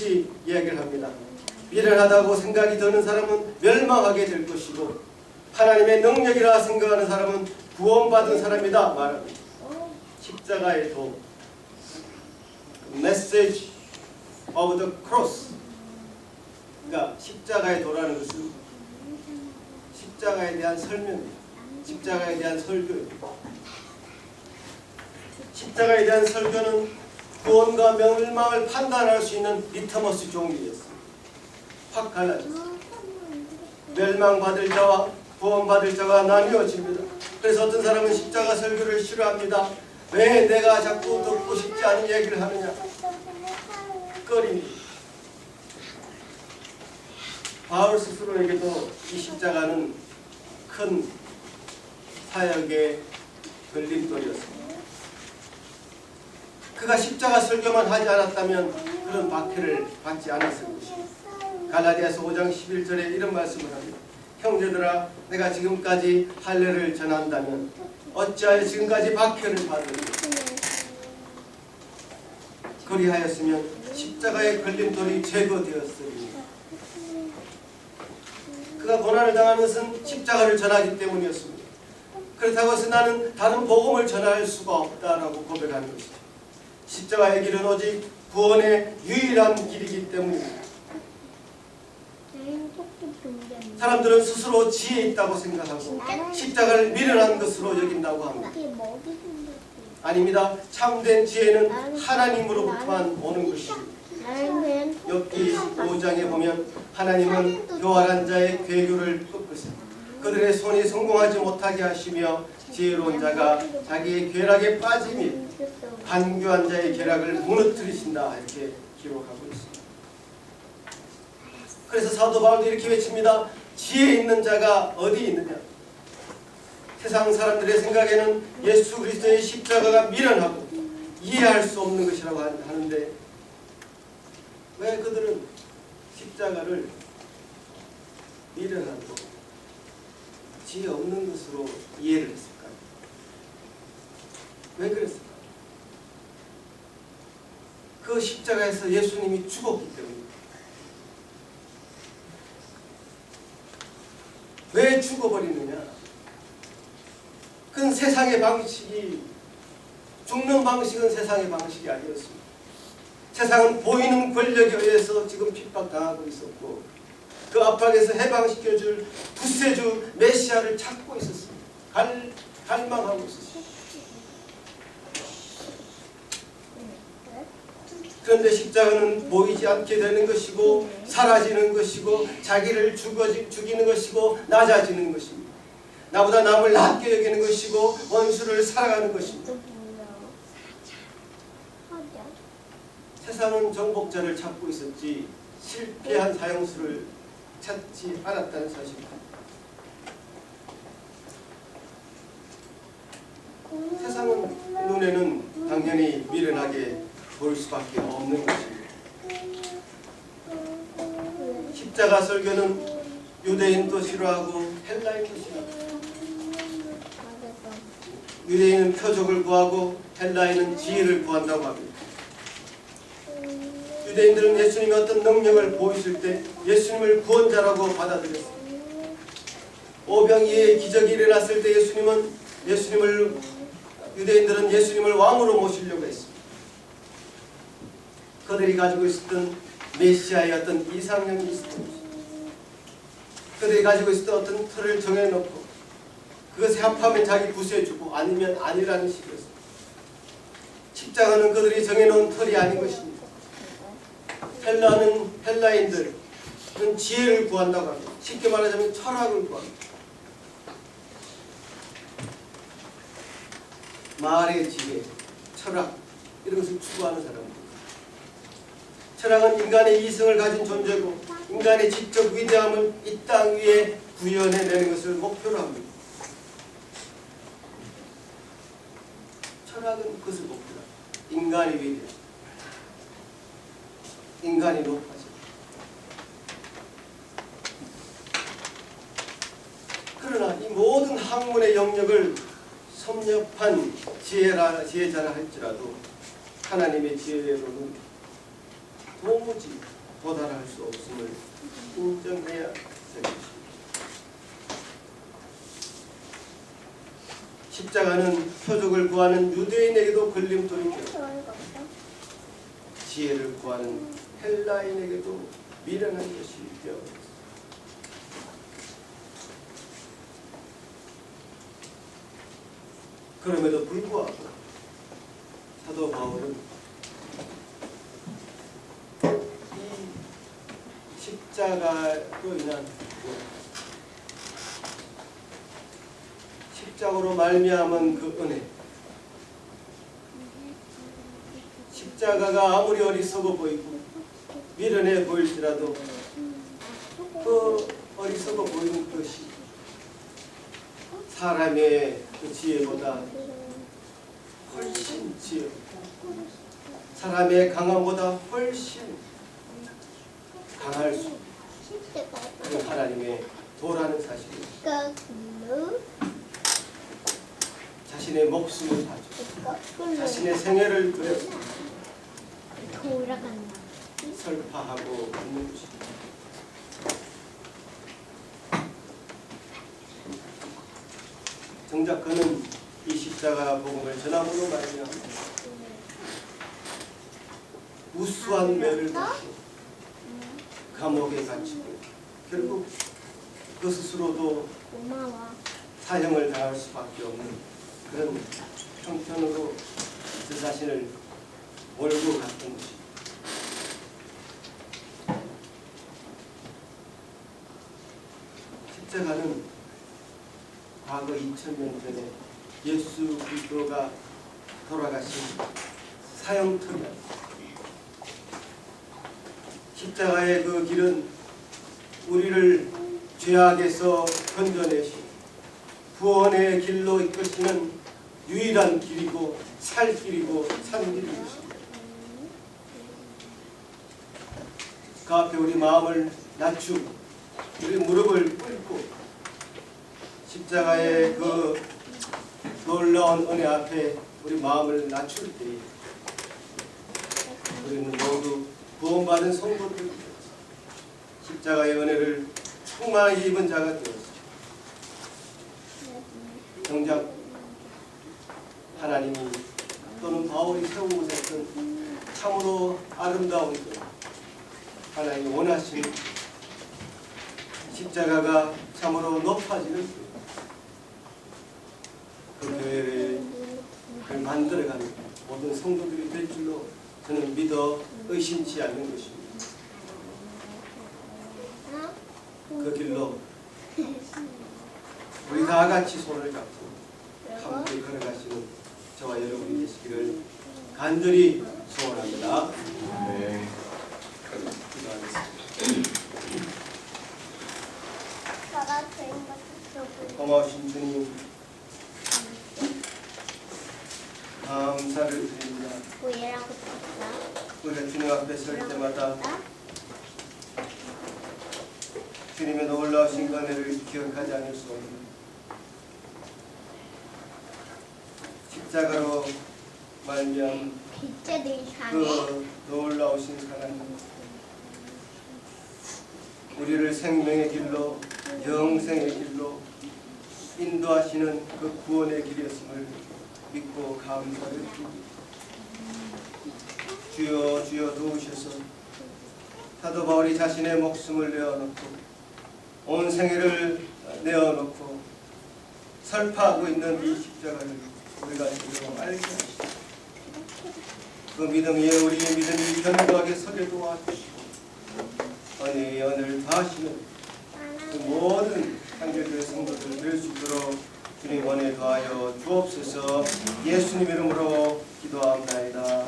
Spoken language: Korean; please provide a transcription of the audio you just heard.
이렇게 이야기를 합니다. 미련하다고 생각이 드는 사람은 멸망하게 될 것이고 하나님의 능력이라 생각하는 사람은 구원받은 사람이다 말합니다. 십자가의 도, Message of the Cross. 그러니까 십자가의 도라는 것은 십자가에 대한 설명입니다. 십자가에 대한 설교입니다. 십자가에 대한 설교는 구원과 멸망을 판단할 수 있는 리터머스 종이었습니다. 확 갈라졌습니다. 멸망받을 자와 구원받을 자가 나뉘어집니다. 그래서 어떤 사람은 십자가 설교를 싫어합니다. 왜 내가 자꾸 듣고 싶지 않은 얘기를 하느냐. 꺼립니다. 바울 스스로에게도 이 십자가는 큰 사역의 걸림돌이었습니다. 그가 십자가 설교만 하지 않았다면 그런 박해를 받지 않았을 것입니다. 갈라디아서 5장 11절에 이런 말씀을 합니다. 형제들아, 내가 지금까지 할례를 전한다면 어찌하여 지금까지 박해를 받으리요. 그리하였으면 십자가의 걸림돌이 제거되었으리니. 그가 고난을 당하는 것은 십자가를 전하기 때문이었습니다. 그렇다고 해서 나는 다른 복음을 전할 수가 없다라고 고백하는 것이죠. 십자가의 길은 오직 구원의 유일한 길이기 때문입니다. 사람들은 스스로 지혜 있다고 생각하고 십자가를 미련한 것으로 여긴다고 합니다. 아닙니다. 참된 지혜는 하나님으로부터만 오는 것입니다. 욥기 5장에 보면 하나님은 교활한 자의 괴교를 꺾으시고 그들의 손이 성공하지 못하게 하시며 지혜로운 자가 자기의 괴락에 빠짐이 간교한 자의 괴락을 무너뜨리신다 이렇게 기록하고 있습니다. 그래서 사도 바울도 이렇게 외칩니다. 지혜 있는 자가 어디 있느냐. 세상 사람들의 생각에는 예수 그리스도의 십자가가 미련하고 이해할 수 없는 것이라고 하는데 왜 그들은 십자가를 미련하고 지혜 없는 것으로 이해를 했을까요? 왜 그랬을까요? 그 십자가에서 예수님이 죽었기 때문입니다. 왜 죽어버리느냐? 그건 세상의 방식이, 죽는 방식은 세상의 방식이 아니었습니다. 세상은 보이는 권력에 의해서 지금 핍박당하고 있었고 그 압박에서 해방시켜줄 구세주 메시아를 찾고 있었습니다. 갈망하고 있었습니다. 그런데 십자가는 보이지 않게 되는 것이고 사라지는 것이고 자기를 죽이는 것이고 낮아지는 것입니다. 나보다 남을 낮게 여기는 것이고 원수를 사랑하는 것입니다. 세상은 정복자를 찾고 있었지 실패한 사형수를 찾지 않았다는 사실입니다. 세상은 눈에는 당연히 미련하게 볼 수밖에 없는 것입니다. 십자가 설교는 유대인도 싫어하고 헬라인도 싫어하고 유대인은 표적을 구하고 헬라인은 지혜를 구한다고 합니다. 유대인들은 예수님이 어떤 능력을 보이실 때 예수님을 구원자라고 받아들였습니다. 오병이의 기적이 일어났을 때 유대인들은 예수님을 왕으로 모시려고 했습니다. 그들이 가지고 있었던 메시아의 어떤 이상형이 있었습니다. 그들이 가지고 있었던 어떤 틀을 정해놓고 그것에 합하면 자기 구세주고 아니면 아니라는 식이었습니다. 십자가는 그들이 정해놓은 틀이 아닌 것입니다. 헬라인들은 지혜를 구한다고 합니다. 쉽게 말하자면 철학을 구합니다. 말의 지혜, 철학 이런 것을 추구하는 사람입니다. 철학은 인간의 이성을 가진 존재고 인간의 지적 위대함을 이 땅 위에 구현해내는 것을 목표로 합니다. 철학은 그것을 목표로 합니다. 인간이 위대함, 인간이 높아져. 그러나 이 모든 학문의 영역을 섭렵한 지혜자라 할지라도 하나님의 지혜로는 도무지 도달할 수 없음을 인정해야 될 것입니다. 십자가는 표적을 구하는 유대인에게도 걸림돌이 되었고 지혜를 구하는 헬라인에게도 미련한 것이 되었습니다. 그럼에도 불구하고 사도 바울은 이 십자가로 인한 십자가로 말미암은 그 은혜, 십자가가 아무리 어리석어 보이고 미련해 보일지라도 그 어리석어 보이는 것이 사람의 그 지혜보다 훨씬 지혜롭고 사람의 강함보다 훨씬 강할 수 있는 하나님의 도라는 사실입니다. 자신의 목숨을 바쳐 자신의 생애를 들여서 설파하고 있는 것입니다. 정작 그는 이 십자가 복음을 전함으로 말미암아 우수한 매를 받고 감옥에 갇히고 결국 그 스스로도 사형을 당할 수밖에 없는 그런 형편으로 그 자신을 몰고 갔던 것입니다. 십자가는 과거 2000년 전에 예수 그리스도가 돌아가신 사형터입니다. 십자가의 그 길은 우리를 죄악에서 건져내시고 구원의 길로 이끄시는 유일한 길이고 살 길이고 산 길이십니다. 그 앞에 우리 마음을 낮추고 우리 무릎을 꿇고 십자가의 그 놀라운 은혜 앞에 우리 마음을 낮출 때에 우리는 모두 구원받은 성도들 십자가의 은혜를 충만히 입은 자가 되었습니다. 정작 하나님이 또는 바울이 세우고 있었던 참으로 아름다운 것 하나님이 원하시는 십자가가 참으로 높아지는 그 교회를 만들어가는 모든 성도들이 될 줄로 저는 믿어 의심치 않는 것입니다. 그 길로 우리 다 같이 손을 잡고 함께 걸어가시는 저와 여러분이 되시기를 간절히 소원합니다. 네. 기도하겠습니다. 고마우신 주님 감사를 드립니다. 우리가 주님 앞에 설 때마다 주님의 놀라우신 은혜를 기억하지 않을 수 없는 십자가로 말미암은 그 놀라우신 사랑이 우리를 생명의 길로 영생의 길로 인도하시는 그 구원의 길이었음을 믿고 감사를 드립니다. 주여 주여 도우셔서 사도 바울이 자신의 목숨을 내어놓고 온 생애를 내어놓고 설파하고 있는 이 십자가를 우리가 지금 알게 하시고 그 믿음 위에 우리의 믿음이 견고하게 서게 도와주시고 은혜의 연을 다하시는 그 모든 한결교회 성도들 될 수 있도록 주님 원에 더하여 주옵소서. 예수님 이름으로 기도합나이다.